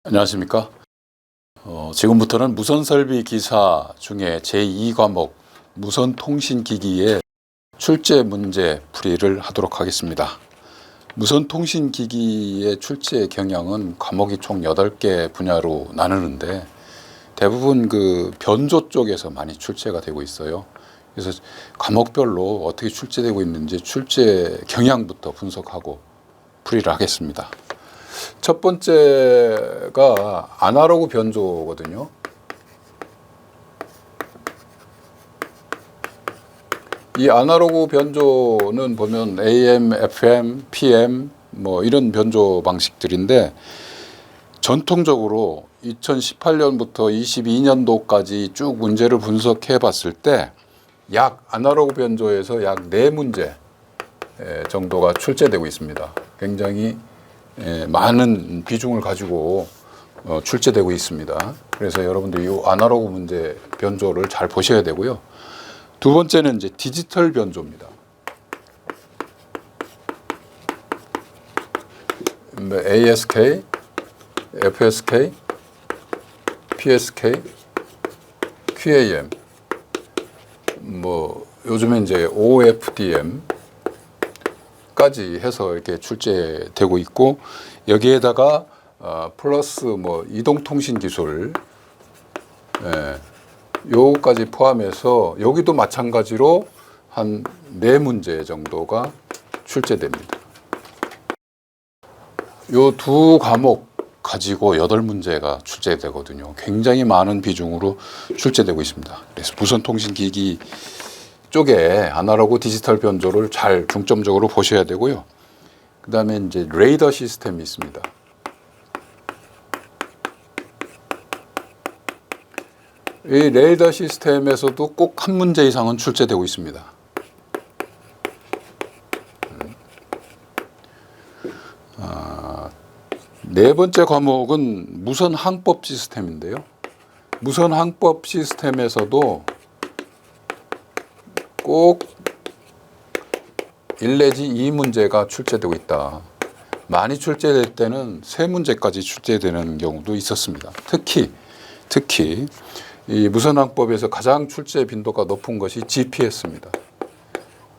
안녕하십니까. 지금부터는 무선설비 기사 중에 제2과목 무선통신기기의 출제 문제 풀이를 하도록 하겠습니다. 무선통신기기의 출제 경향은 과목이 총 8개 분야로 나누는데 대부분 그 변조 쪽에서 많이 출제가 되고 있어요. 그래서 과목별로 어떻게 출제되고 있는지 출제 경향부터 분석하고 풀이를 하겠습니다. 첫 번째가 아날로그 변조거든요. 이 아날로그 변조는 보면 AM, FM, PM 뭐 이런 변조 방식들인데 전통적으로 2018년부터 22년도까지 쭉 문제를 분석해 봤을 때 약 아날로그 변조에서 약 4문제 정도가 출제되고 있습니다. 굉장히 많은 비중을 가지고 출제되고 있습니다. 그래서 여러분들 이 아날로그 문제 변조를 잘 보셔야 되고요. 두 번째는 이제 디지털 변조입니다. ASK, FSK, PSK, QAM, 뭐 요즘에 이제 OFDM 까지 해서 이렇게 출제되고 있고 여기에다가 플러스 뭐 이동통신 기술 요거까지 포함해서 여기도 마찬가지로 한 4문제 정도가 출제됩니다. 요 두 과목 가지고 8문제가 출제되거든요. 굉장히 많은 비중으로 출제되고 있습니다. 그래서 무선통신기기 쪽에 아날로그 디지털 변조를 잘 중점적으로 보셔야 되고요. 그 다음에 이제 레이더 시스템이 있습니다. 이 레이더 시스템에서도 꼭 한 문제 이상은 출제되고 있습니다. 네 번째 과목은 무선 항법 시스템인데요. 무선 항법 시스템에서도 꼭 1 내지 2문제가 출제되고 있다. 많이 출제될 때는 3문제까지 출제되는 경우도 있었습니다. 특히 이 무선항법에서 가장 출제 빈도가 높은 것이 GPS입니다.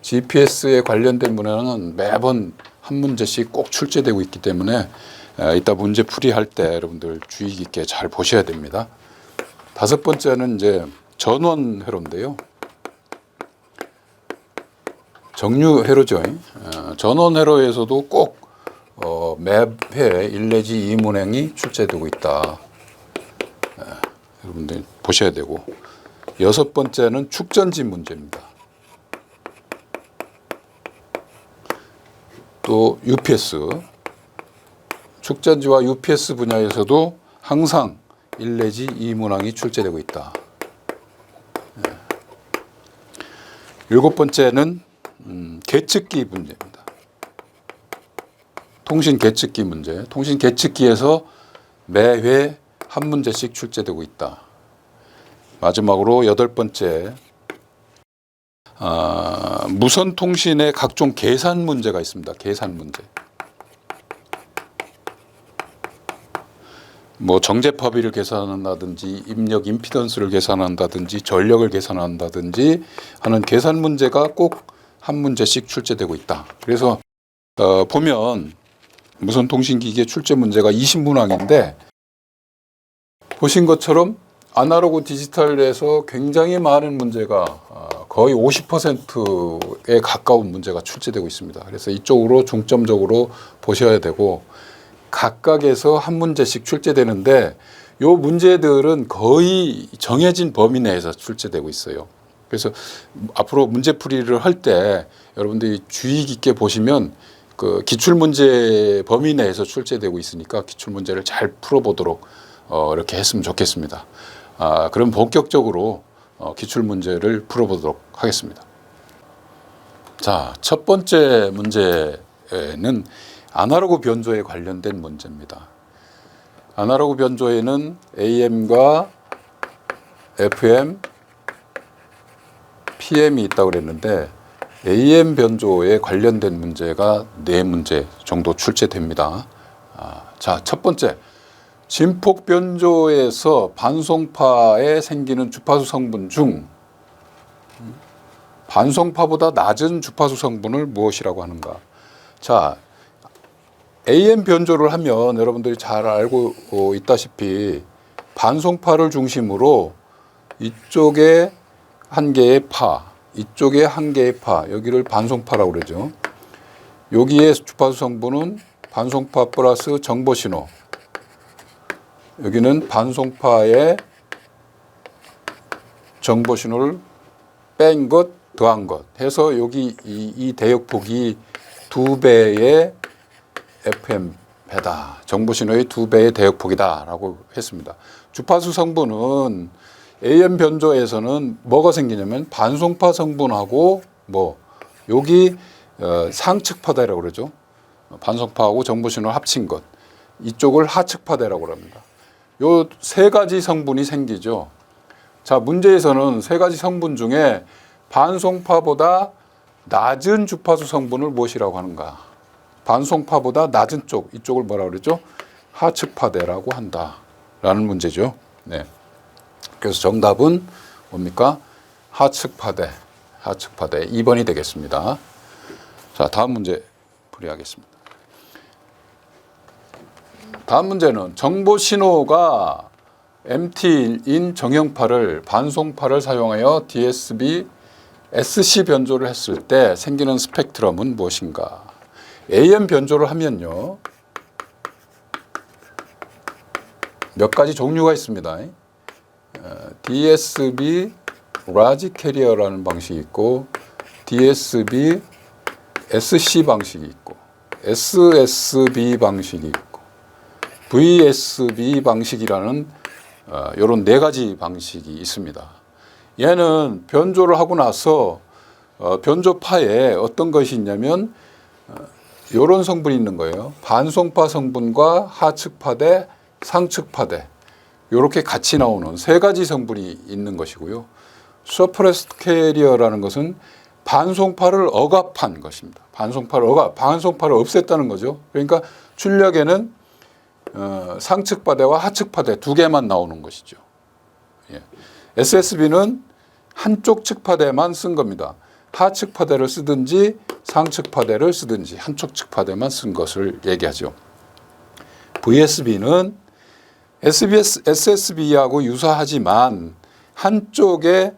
GPS에 관련된 문제는 매번 한 문제씩 꼭 출제되고 있기 때문에 이따 문제 풀이할 때 여러분들 주의 깊게 잘 보셔야 됩니다. 다섯 번째는 이제 전원 회로인데요. 정류 회로죠. 전원 회로에서도 꼭 매회 1 내지 2문항이 출제되고 있다. 여러분들 보셔야 되고 여섯 번째는 축전지 문제입니다. 또 UPS, 축전지와 UPS 분야에서도 항상 1 내지 2문항이 출제되고 있다. 일곱 번째는 계측기 문제입니다. 통신 계측기 문제. 통신 계측기에서 매회 한 문제씩 출제되고 있다. 마지막으로 여덟 번째, 무선 통신의 각종 계산 문제가 있습니다. 계산 문제. 뭐 정제파비를 계산한다든지 입력 임피던스를 계산한다든지 전력을 계산한다든지 하는 계산 문제가 꼭 한 문제씩 출제되고 있다. 그래서 보면 무선통신기기의 출제 문제가 20문항인데 보신 것처럼 아날로그 디지털에서 굉장히 많은 문제가 거의 50%에 가까운 문제가 출제되고 있습니다. 그래서 이쪽으로 중점적으로 보셔야 되고 각각에서 한 문제씩 출제되는데 요 문제들은 거의 정해진 범위 내에서 출제되고 있어요. 그래서 앞으로 문제풀이를 할 때 여러분들이 주의 깊게 보시면 그 기출문제 범위 내에서 출제되고 있으니까 기출문제를 잘 풀어보도록 이렇게 했으면 좋겠습니다. 그럼 본격적으로 기출문제를 풀어보도록 하겠습니다. 자, 첫 번째 문제는 아날로그 변조에 관련된 문제입니다. 아날로그 변조에는 AM과 FM, PM이 있다고 그랬는데 AM 변조에 관련된 문제가 4문제 정도 출제됩니다. 자, 첫 번째 진폭 변조에서 반송파에 생기는 주파수 성분 중 반송파보다 낮은 주파수 성분을 무엇이라고 하는가? 자, AM 변조를 하면 여러분들이 잘 알고 있다시피 반송파를 중심으로 이쪽에 한 개의 파, 이쪽에 한 개의 파, 여기를 반송파라고 그러죠. 여기에 주파수 성분은 반송파 플러스 정보신호, 여기는 반송파의 정보신호를 뺀 것, 더한 것 해서 여기 이 대역폭이 2배의 FM 배다. 정보신호의 2배의 대역폭이다 라고 했습니다. 주파수 성분은 AM 변조에서는 뭐가 생기냐면 반송파 성분하고 여기 상측파대라고 그러죠. 반송파하고 정보신호를 합친 것. 이쪽을 하측파대라고 합니다. 요 세 가지 성분이 생기죠. 자, 문제에서는 세 가지 성분 중에 반송파보다 낮은 주파수 성분을 무엇이라고 하는가? 반송파보다 낮은 쪽, 이쪽을 뭐라고 그러죠? 하측파대라고 한다라는 문제죠. 네. 그래서 정답은 뭡니까? 하측파대 2번이 되겠습니다. 자, 다음 문제 풀이하겠습니다. 다음 문제는 정보 신호가 MT인 정형파를 반송파를 사용하여 DSB SC 변조를 했을 때 생기는 스펙트럼은 무엇인가? AM 변조를 하면요, 몇 가지 종류가 있습니다. DSB 라지 캐리어라는 방식이 있고, DSB SC 방식이 있고, SSB 방식이 있고, VSB 방식이라는 이런 네 가지 방식이 있습니다. 얘는 변조를 하고 나서 변조파에 어떤 것이 있냐면 이런 성분이 있는 거예요. 반송파 성분과 하측파대, 상측파대 이렇게 같이 나오는 세 가지 성분이 있는 것이고요. 서프레스트 캐리어라는 것은 반송파를 억압한 것입니다. 반송파를 없앴다는 거죠. 그러니까 출력에는 상측파대와 하측파대 두 개만 나오는 것이죠. 예. SSB는 한쪽 측파대만 쓴 겁니다. 하측파대를 쓰든지 상측파대를 쓰든지 한쪽 측파대만 쓴 것을 얘기하죠. VSB는 SSB하고 유사하지만 한쪽에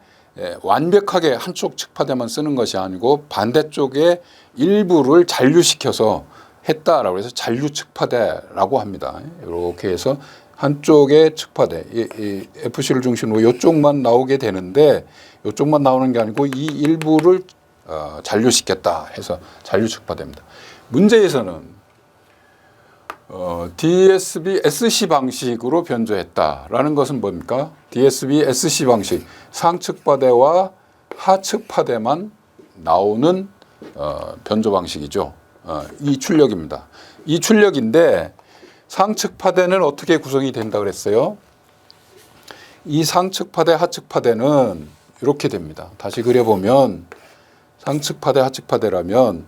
완벽하게 한쪽 측파대만 쓰는 것이 아니고 반대쪽에 일부를 잔류시켜서 했다라고 해서 잔류 측파대라고 합니다. 이렇게 해서 한쪽의 측파대, 이 FC를 중심으로 이쪽만 나오게 되는데 이쪽만 나오는 게 아니고 이 일부를 잔류시켰다 해서 잔류 측파대입니다. 문제에서는 DSB SC 방식으로 변조했다라는 것은 뭡니까? DSB SC 방식, 상측파대와 하측파대만 나오는 변조 방식이죠. 이 출력입니다. 이 출력인데 상측파대는 어떻게 구성이 된다 그랬어요? 이 상측파대, 하측파대는 이렇게 됩니다. 다시 그려보면 상측파대, 하측파대라면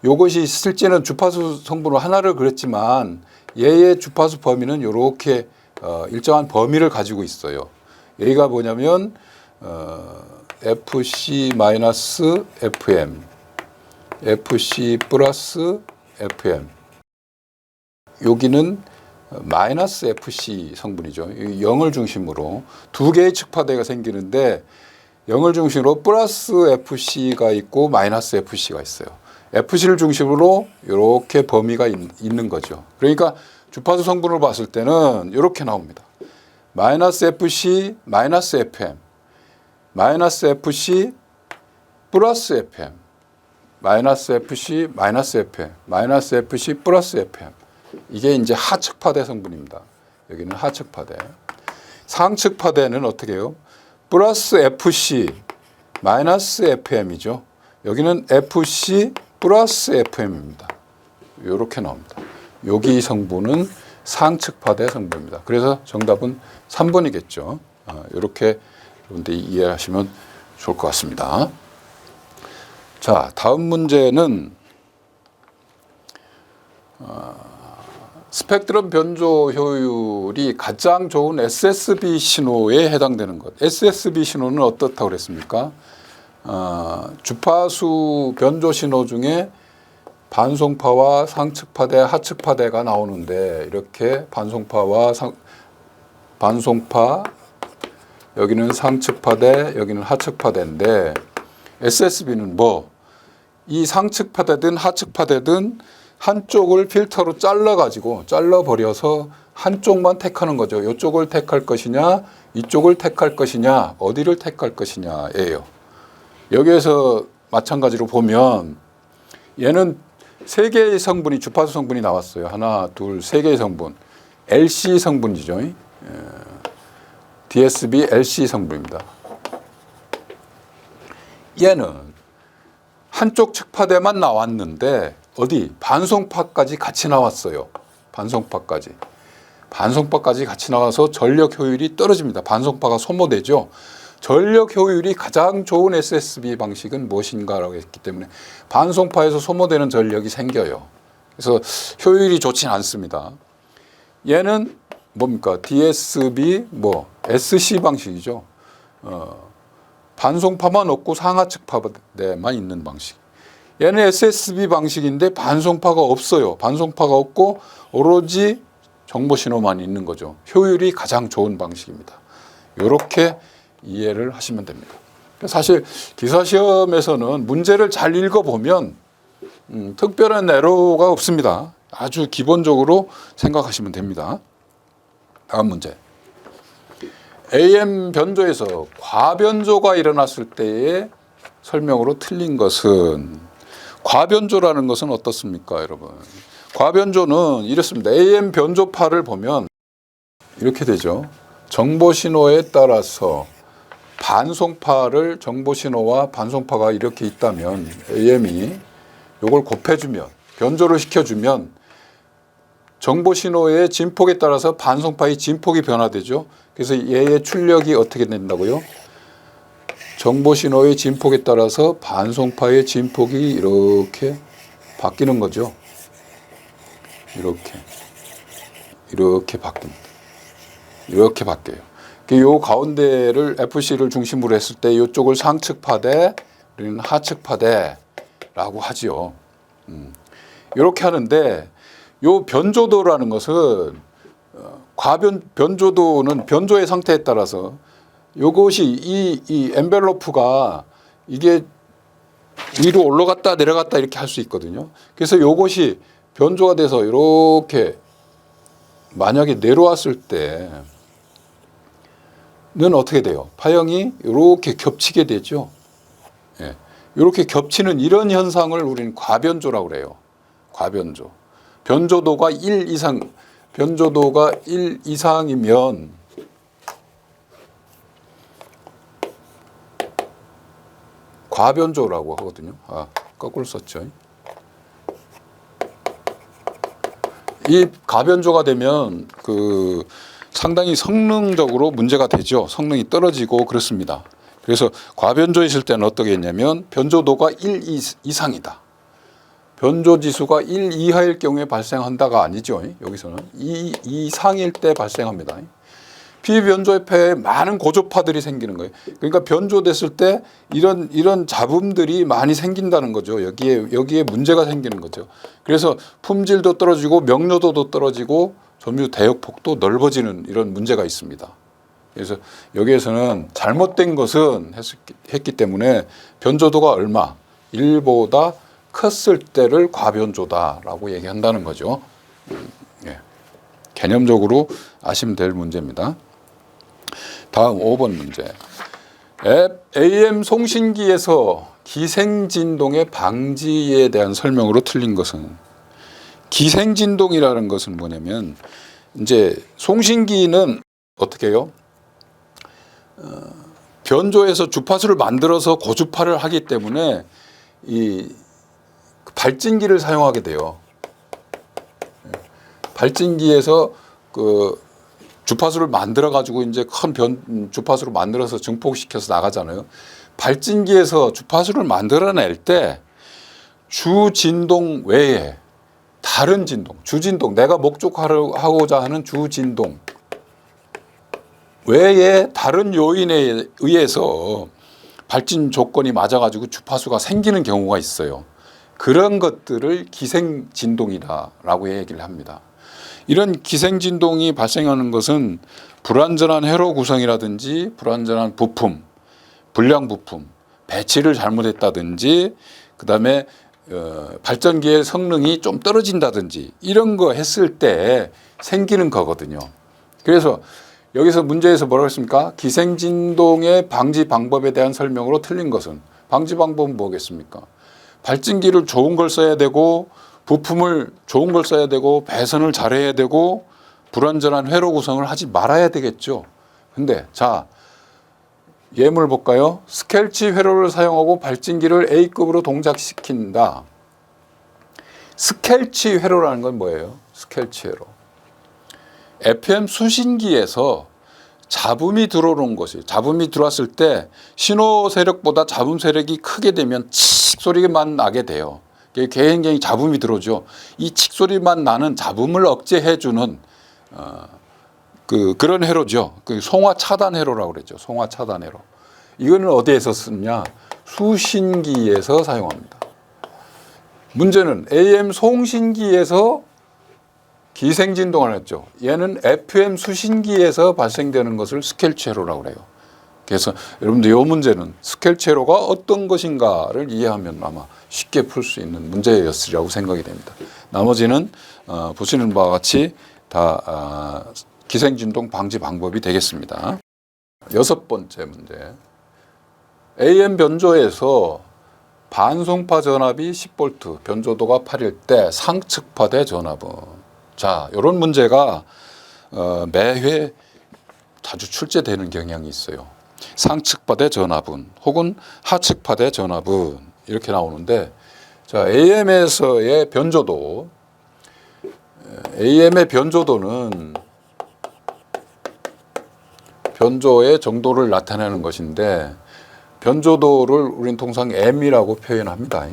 이것이 실제는 주파수 성분 하나를 그렸지만 얘의 주파수 범위는 이렇게 일정한 범위를 가지고 있어요. 얘가 뭐냐면 FC-FM, FC 플러스 FM, 여기는 마이너스 FC 성분이죠. 0을 중심으로 두 개의 측파대가 생기는데 0을 중심으로 플러스 FC가 있고 마이너스 FC가 있어요. FC를 중심으로 이렇게 범위가 있는 거죠. 그러니까 주파수 성분을 봤을 때는 이렇게 나옵니다. 마이너스 FC, 마이너스 FM, 마이너스 FC, 플러스 FM, 마이너스 FC, 마이너스 FM, 마이너스 FC, 플러스 FM. 이게 이제 하측파대 성분입니다. 여기는 하측파대. 상측파대는 어떻게 해요? 플러스 FC, 마이너스 FM이죠. 여기는 FC, 플러스 FM입니다. 이렇게 나옵니다. 여기 성분은 상측파대 성분입니다. 그래서 정답은 3번이겠죠. 이렇게 여러분들이 이해하시면 좋을 것 같습니다. 자, 다음 문제는 스펙트럼 변조 효율이 가장 좋은 SSB 신호에 해당되는 것. SSB 신호는 어떻다고 그랬습니까? 주파수 변조 신호 중에 반송파와 상측파대, 하측파대가 나오는데 이렇게 반송파와 반송파, 여기는 상측파대, 여기는 하측파대인데 SSB는 뭐? 이 상측파대든 하측파대든 한쪽을 필터로 잘라버려서 한쪽만 택하는 거죠. 이쪽을 택할 것이냐, 이쪽을 택할 것이냐, 어디를 택할 것이냐예요. 여기에서 마찬가지로 보면 얘는 세 개의 성분이, 주파수 성분이 나왔어요. 하나, 둘, 세 개의 성분. LC 성분이죠. DSB LC 성분입니다. 얘는 한쪽 측파대만 나왔는데 어디? 반송파까지 같이 나왔어요. 반송파까지 같이 나와서 전력 효율이 떨어집니다. 반송파가 소모되죠. 전력 효율이 가장 좋은 SSB 방식은 무엇인가라고 했기 때문에 반송파에서 소모되는 전력이 생겨요. 그래서 효율이 좋진 않습니다. 얘는 뭡니까? DSB SC 방식이죠. 반송파만 없고 상하측파대만 있는 방식. 얘는 SSB 방식인데 반송파가 없어요. 반송파가 없고 오로지 정보신호만 있는 거죠. 효율이 가장 좋은 방식입니다. 이렇게 이해를 하시면 됩니다. 사실 기사시험에서는 문제를 잘 읽어보면 특별한 에러가 없습니다. 아주 기본적으로 생각하시면 됩니다. 다음 문제. AM 변조에서 과변조가 일어났을 때의 설명으로 틀린 것은, 과변조라는 것은 어떻습니까, 여러분? 과변조는 이렇습니다. AM 변조파를 보면 이렇게 되죠. 정보신호에 따라서 반송파를, 정보신호와 반송파가 이렇게 있다면 AM이 이걸 곱해주면, 변조를 시켜주면 정보신호의 진폭에 따라서 반송파의 진폭이 변화되죠. 그래서 얘의 출력이 어떻게 된다고요? 정보신호의 진폭에 따라서 반송파의 진폭이 이렇게 바뀌는 거죠. 이렇게 바뀝니다. 이렇게 바뀌어요. 이 가운데를 FC를 중심으로 했을 때 이쪽을 상측파대, 우리는 하측파대라고 하지요. 이렇게 하는데 요 변조도라는 것은 변조도는 변조의 상태에 따라서 요것이 이 엔벨로프가 이게 위로 올라갔다 내려갔다 이렇게 할 수 있거든요. 그래서 요것이 변조가 돼서 이렇게 만약에 내려왔을 때는 어떻게 돼요? 파형이 이렇게 겹치게 되죠. 예. 이렇게 겹치는 이런 현상을 우리는 과변조라고 그래요. 과변조. 변조도가 1 이상이면 과변조라고 하거든요. 거꾸로 썼죠. 이 가변조가 되면 상당히 성능적으로 문제가 되죠. 성능이 떨어지고 그렇습니다. 그래서 과변조 있을 때는 어떻게 했냐면 변조도가 1 이상이다. 변조 지수가 1 이하일 경우에 발생한다가 아니죠. 여기서는 2 이상일 때 발생합니다. 비변조폐에 많은 고조파들이 생기는 거예요. 그러니까 변조됐을 때 이런 잡음들이 많이 생긴다는 거죠. 여기에 문제가 생기는 거죠. 그래서 품질도 떨어지고 명료도도 떨어지고 점유 대역폭도 넓어지는 이런 문제가 있습니다. 그래서 여기에서는 잘못된 것은 했기 때문에 변조도가 얼마? 1보다 컸을 때를 과변조다라고 얘기한다는 거죠. 예. 개념적으로 아시면 될 문제입니다. 다음 5번 문제. AM 송신기에서 기생진동의 방지에 대한 설명으로 틀린 것은, 기생진동이라는 것은 뭐냐면 이제 송신기는 어떻게 해요? 변조해서 주파수를 만들어서 고주파를 하기 때문에 이 발진기를 사용하게 돼요. 발진기에서 주파수를 만들어 가지고 이제 큰 주파수를 만들어서 증폭시켜서 나가잖아요. 발진기에서 주파수를 만들어낼 때 주진동 외에 다른 진동, 주진동, 내가 목적하고자 하는 주진동 외에 다른 요인에 의해서 발진 조건이 맞아가지고 주파수가 생기는 경우가 있어요. 그런 것들을 기생진동이다라고 얘기를 합니다. 이런 기생진동이 발생하는 것은 불완전한 회로 구성이라든지 불완전한 부품, 불량 부품, 배치를 잘못했다든지 그다음에 발전기의 성능이 좀 떨어진다든지 이런 거 했을 때 생기는 거거든요. 그래서 여기서 문제에서 뭐라고 했습니까? 기생진동의 방지 방법에 대한 설명으로 틀린 것은 방지 방법은 뭐겠습니까? 발전기를 좋은 걸 써야 되고 부품을 좋은 걸 써야 되고 배선을 잘해야 되고 불완전한 회로 구성을 하지 말아야 되겠죠. 근데 자 예물 볼까요? 스켈치 회로를 사용하고 발진기를 A급으로 동작시킨다. 스켈치 회로라는 건 뭐예요? 스켈치 회로. FM 수신기에서 잡음이 들어오는 것이 잡음이 들어왔을 때 신호 세력보다 잡음 세력이 크게 되면 칙 소리만 나게 돼요. 굉장히 잡음이 들어오죠. 이 칙 소리만 나는 잡음을 억제해주는 그런 회로죠. 그 송화 차단 회로라고 그랬죠. 송화 차단 회로. 이거는 어디에서 쓰냐? 수신기에서 사용합니다. 문제는 AM 송신기에서 기생진동을 했죠. 얘는 FM 수신기에서 발생되는 것을 스켈치 회로라고 그래요. 그래서 여러분들 이 문제는 스켈치 회로가 어떤 것인가를 이해하면 아마 쉽게 풀 수 있는 문제였으리라고 생각이 됩니다. 나머지는 보시는 바와 같이 다 기생진동 방지 방법이 되겠습니다. 6번째 문제. AM 변조에서 반송파 전압이 10V, 변조도가 8일 때 상측파대 전압은. 자, 이런 문제가 매회 자주 출제되는 경향이 있어요. 상측파대 전압은 혹은 하측파대 전압은 이렇게 나오는데, 자, AM에서의 변조도, AM의 변조도는 변조의 정도를 나타내는 것인데 변조도를 우리는 통상 M이라고 표현합니다.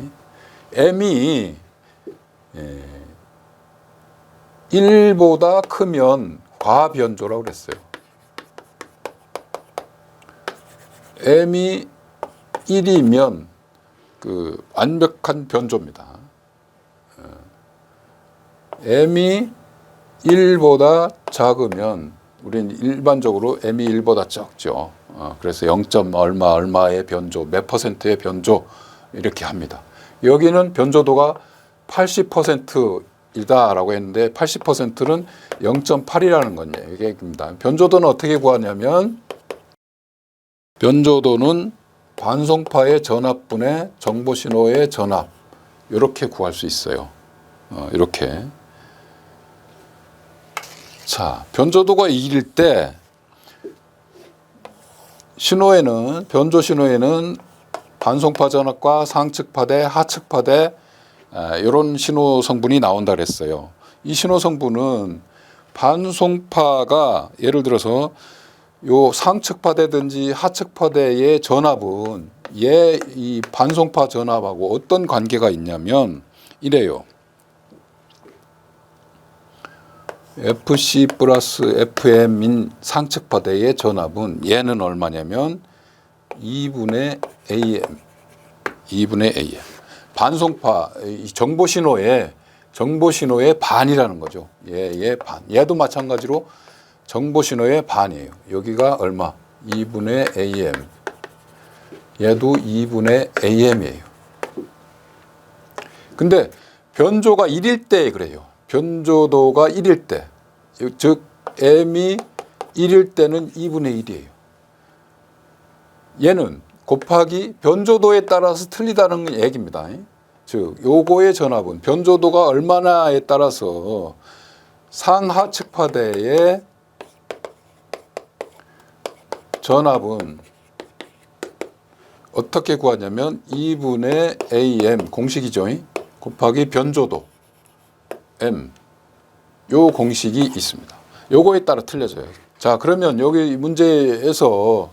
M이 1보다 크면 과변조라고 그랬어요. M이 1이면 그 완벽한 변조입니다. M이 1보다 작으면 우리는 일반적으로 M이 1보다 적죠. 그래서 0. 얼마의 변조, 몇 %의 변조 이렇게 합니다. 여기는 변조도가 80%이다라고 했는데 80%는 0.8이라는 건 얘기입니다. 변조도는 어떻게 구하냐면 변조도는 반송파의 전압분의 정보신호의 전압 이렇게 구할 수 있어요. 이렇게. 자, 변조도가 2일 때 신호에는 변조 신호에는 반송파 전압과 상측파대, 하측파대 이런 신호 성분이 나온다 그랬어요. 이 신호 성분은 반송파가 예를 들어서 요 상측파대든지 하측파대의 전압은 이 반송파 전압하고 어떤 관계가 있냐면 이래요. FC 플러스 FM인 상측파대의 전압은 얘는 얼마냐면 2분의 AM. 반송파, 정보신호의 반이라는 거죠. 얘의 반. 얘도 마찬가지로 정보신호의 반이에요. 여기가 얼마? 2분의 AM. 얘도 2분의 AM이에요. 근데 변조가 1일 때 그래요. 변조도가 1일 때, 즉 M이 1일 때는 2분의 1이에요. 얘는 곱하기 변조도에 따라서 틀리다는 얘기입니다. 즉 요거의 전압은 변조도가 얼마나에 따라서 상하측파대의 전압은 어떻게 구하냐면 2분의 AM 공식이죠. 곱하기 변조도 M 요 공식이 있습니다. 요거에 따라 틀려져요. 자, 그러면 여기 문제에서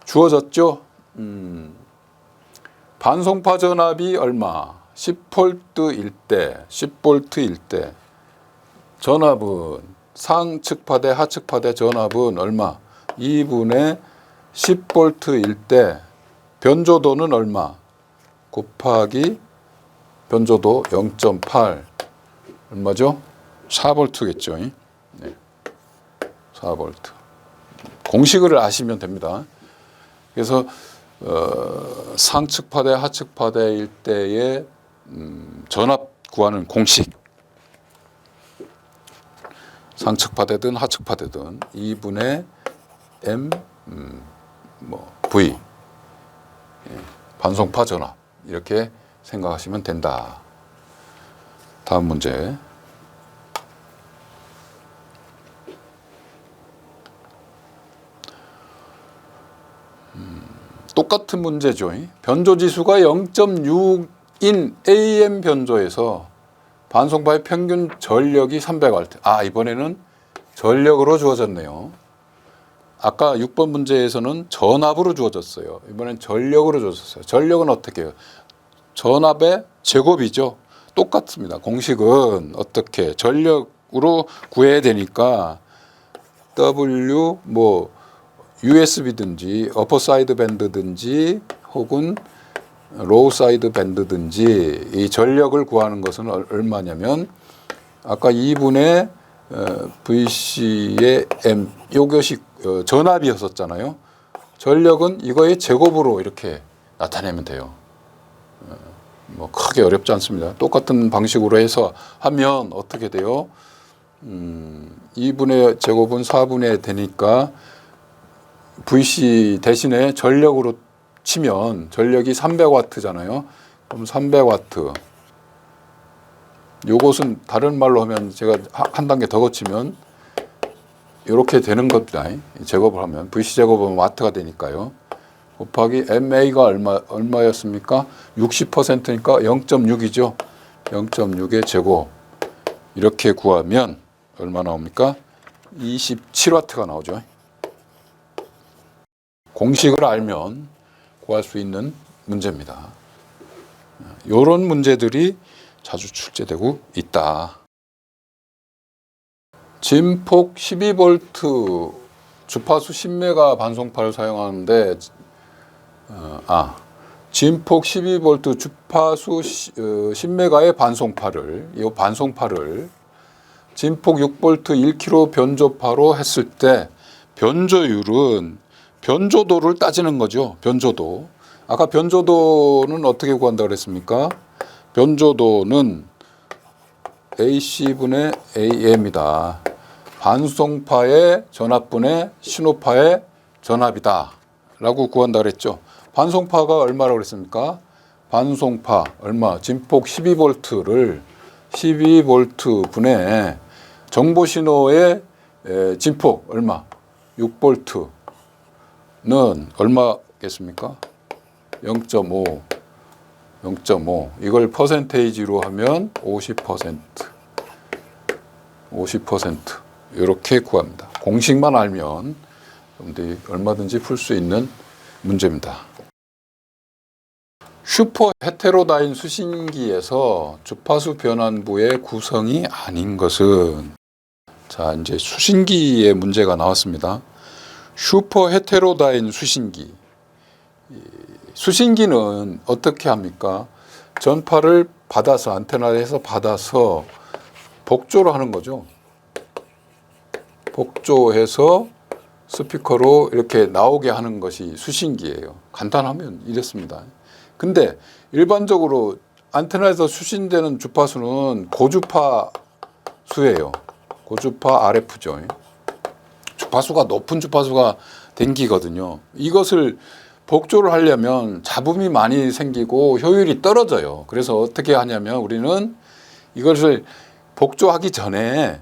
주어졌죠. 반송파 전압이 얼마? 10V일 때 전압은 상측파 대 하측파 대 전압은 얼마? 2분의 10V일 때 변조도는 얼마? 곱하기 변조도 0.8 얼마죠? 4V겠죠. 네. 4V. 공식을 아시면 됩니다. 그래서 상측파 대 하측파 대일 때의 전압 구하는 공식. 상측파 대든 하측파 대든 2분의 M V 예, 반송파 전압 이렇게 생각하시면 된다. 다음 문제. 똑같은 문제죠. 변조지수가 0.6인 AM 변조에서 반송파의 평균 전력이 300W. 이번에는 전력으로 주어졌네요. 아까 6번 문제에서는 전압으로 주어졌어요. 이번엔 전력으로 주어졌어요. 전력은 어떻게 해요? 전압의 제곱이죠. 똑같습니다. 공식은 어떻게 전력으로 구해야 되니까 W USB든지 어퍼 사이드 밴드든지 혹은 로우 사이드 밴드든지 이 전력을 구하는 것은 얼마냐면 아까 2분의 VC의 M 이것이 전압이었었잖아요. 전력은 이거의 제곱으로 이렇게 나타내면 돼요. 뭐 크게 어렵지 않습니다. 똑같은 방식으로 해서 하면 어떻게 돼요? 2분의 제곱은 4분의 되니까 VC 대신에 전력으로 치면 전력이 300W잖아요. 그럼 300W. 요것은 다른 말로 하면 제가 한 단계 더 거치면 이렇게 되는 겁니다. 제곱을 하면 VC 제곱은 와트가 되니까요. 곱하기 MA가 얼마였습니까? 60%니까 0.6이죠. 0.6의 제곱. 이렇게 구하면 얼마 나옵니까? 27W가 나오죠. 공식을 알면 구할 수 있는 문제입니다. 이런 문제들이 자주 출제되고 있다. 진폭 12V 주파수 10메가 반송파를 사용하는데 진폭 12V 주파수 10메가의 반송파를 진폭 6V 1kg 변조파로 했을 때 변조율은 변조도를 따지는 거죠. 변조도. 아까 변조도는 어떻게 구한다고 그랬습니까? 변조도는 AC분의 AM이다. 반송파의 전압분의 신호파의 전압이다. 라고 구한다고 그랬죠. 반송파가 얼마라고 그랬습니까? 반송파 얼마? 진폭 12V를 12V 분의 정보신호의 진폭 얼마? 6V 는 얼마겠습니까? 0.5 이걸 퍼센테이지로 하면 50% 이렇게 구합니다. 공식만 알면 여러분들이 얼마든지 풀 수 있는 문제입니다. 슈퍼 헤테로다인 수신기에서 주파수 변환부의 구성이 아닌 것은 자 이제 수신기의 문제가 나왔습니다. 슈퍼 헤테로다인 수신기. 수신기는 어떻게 합니까? 전파를 받아서 안테나에서 받아서 복조를 하는 거죠. 복조해서 스피커로 이렇게 나오게 하는 것이 수신기예요. 간단하면 이렇습니다. 근데 일반적으로 안테나에서 수신되는 주파수는 고주파 수예요. 고주파 RF죠. 주파수가 높은 주파수가 댕기거든요. 이것을 복조를 하려면 잡음이 많이 생기고 효율이 떨어져요. 그래서 어떻게 하냐면 우리는 이것을 복조하기 전에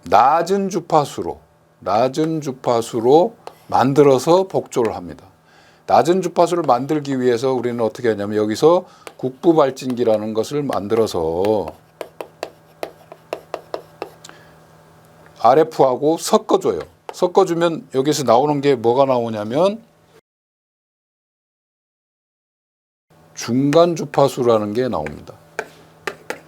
낮은 주파수로 만들어서 복조를 합니다. 낮은 주파수를 만들기 위해서 우리는 어떻게 하냐면 여기서 국부 발진기라는 것을 만들어서 RF하고 섞어줘요. 섞어주면 여기서 나오는 게 뭐가 나오냐면 중간 주파수라는 게 나옵니다.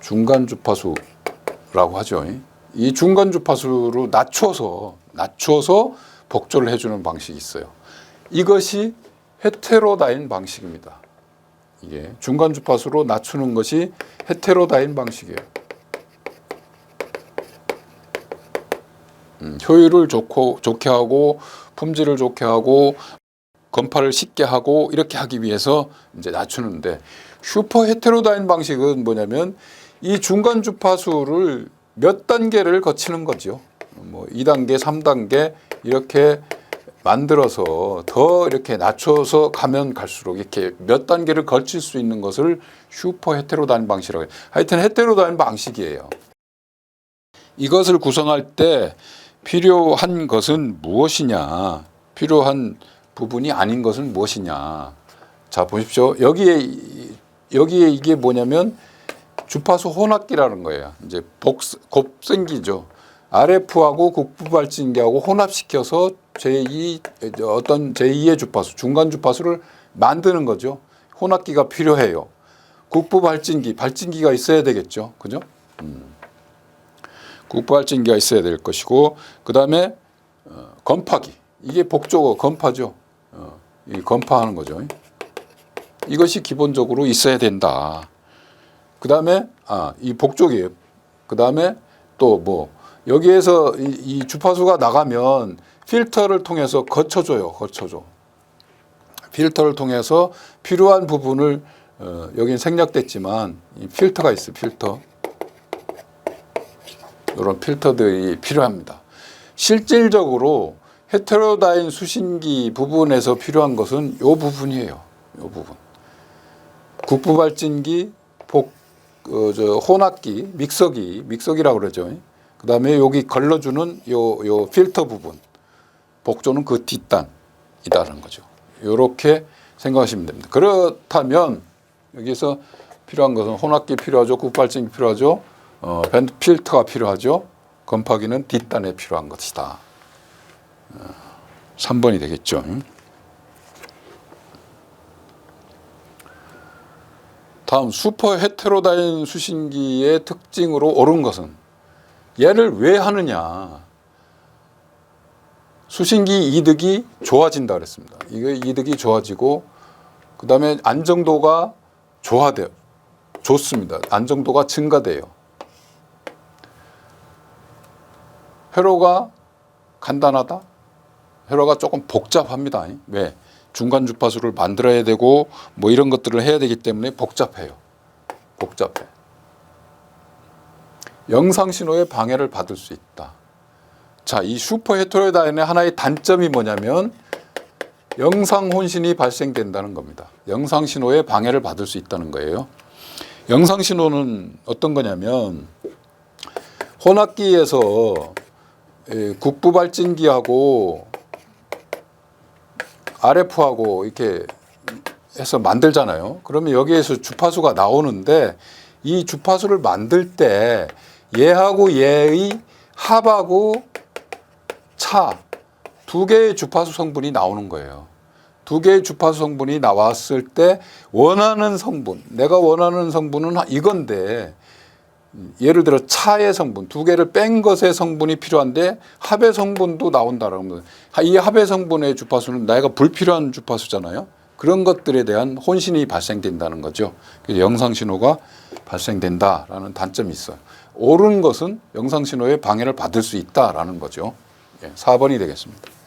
중간 주파수라고 하죠. 이 중간 주파수로 낮춰서 복조를 해주는 방식이 있어요. 이것이 헤테로다인 방식입니다. 이게 중간 주파수로 낮추는 것이 헤테로다인 방식이에요. 효율을 좋게 하고 품질을 좋게 하고 건파를 쉽게 하고 이렇게 하기 위해서 이제 낮추는데, 슈퍼 헤테로다인 방식은 뭐냐면 이 중간 주파수를 몇 단계를 거치는 거죠. 뭐 2단계, 3단계 이렇게 만들어서 더 이렇게 낮춰서 가면 갈수록 이렇게 몇 단계를 거칠 수 있는 것을 슈퍼 헤테로다인 방식이라고 해요. 하여튼 헤테로다인 방식이에요. 이것을 구성할 때 필요한 것은 무엇이냐? 필요한 부분이 아닌 것은 무엇이냐? 자, 보십시오. 여기에 이게 뭐냐면 주파수 혼합기라는 거예요. 이제 곱생기죠. RF하고 국부발진기하고 혼합시켜서 제2의 주파수, 중간 주파수를 만드는 거죠. 혼합기가 필요해요. 발진기가 있어야 되겠죠. 그죠? 국부발진기가 있어야 될 것이고, 그 다음에 건파기. 이게 복조 건파죠. 이 건파하는 거죠. 이것이 기본적으로 있어야 된다. 그 다음에 이 복조기예요. 그 다음에 또 뭐 여기에서 이 주파수가 나가면 필터를 통해서 거쳐줘요. 필터를 통해서 필요한 부분을 여기는 생략됐지만 이 필터가 있어요. 이런 필터들이 필요합니다. 실질적으로 헤테로다인 수신기 부분에서 필요한 것은 이 부분이에요. 이 부분. 국부발진기, 혼합기, 믹서기라고 그러죠. 그 다음에 여기 걸러주는 요 필터 부분. 복조는 그 뒷단이라는 거죠. 이렇게 생각하시면 됩니다. 그렇다면 여기서 필요한 것은 혼합기 필요하죠. 국부발진기 필요하죠. 밴드 필터가 필요하죠. 건파기는 뒷단에 필요한 것이다. 3번이 되겠죠. 다음 슈퍼 헤테로다인 수신기의 특징으로 옳은 것은, 얘를 왜 하느냐? 수신기 이득이 좋아진다 그랬습니다. 이거 이득이 좋아지고, 그 다음에 안정도가 좋습니다. 안정도가 증가돼요. 회로가 간단하다? 회로가 조금 복잡합니다. 왜? 중간 주파수를 만들어야 되고 뭐 이런 것들을 해야 되기 때문에 복잡해. 영상 신호의 방해를 받을 수 있다. 자, 이 슈퍼 헤테로다인의 하나의 단점이 뭐냐면 영상 혼신이 발생된다는 겁니다. 영상 신호의 방해를 받을 수 있다는 거예요. 영상 신호는 어떤 거냐면 혼합기에서 국부발진기하고 RF하고 이렇게 해서 만들잖아요. 그러면 여기에서 주파수가 나오는데 이 주파수를 만들 때 얘하고 얘의 합하고 차 두 개의 주파수 성분이 나오는 거예요. 두 개의 주파수 성분이 나왔을 때 내가 원하는 성분은 이건데, 예를 들어 차의 성분, 두 개를 뺀 것의 성분이 필요한데 합의 성분도 나온다라는 거예요. 이 합의 성분의 주파수는 내가 불필요한 주파수잖아요. 그런 것들에 대한 혼신이 발생된다는 거죠. 그래서 영상 신호가 발생된다라는 단점이 있어요. 옳은 것은 영상 신호의 방해를 받을 수 있다라는 거죠. 4번이 되겠습니다.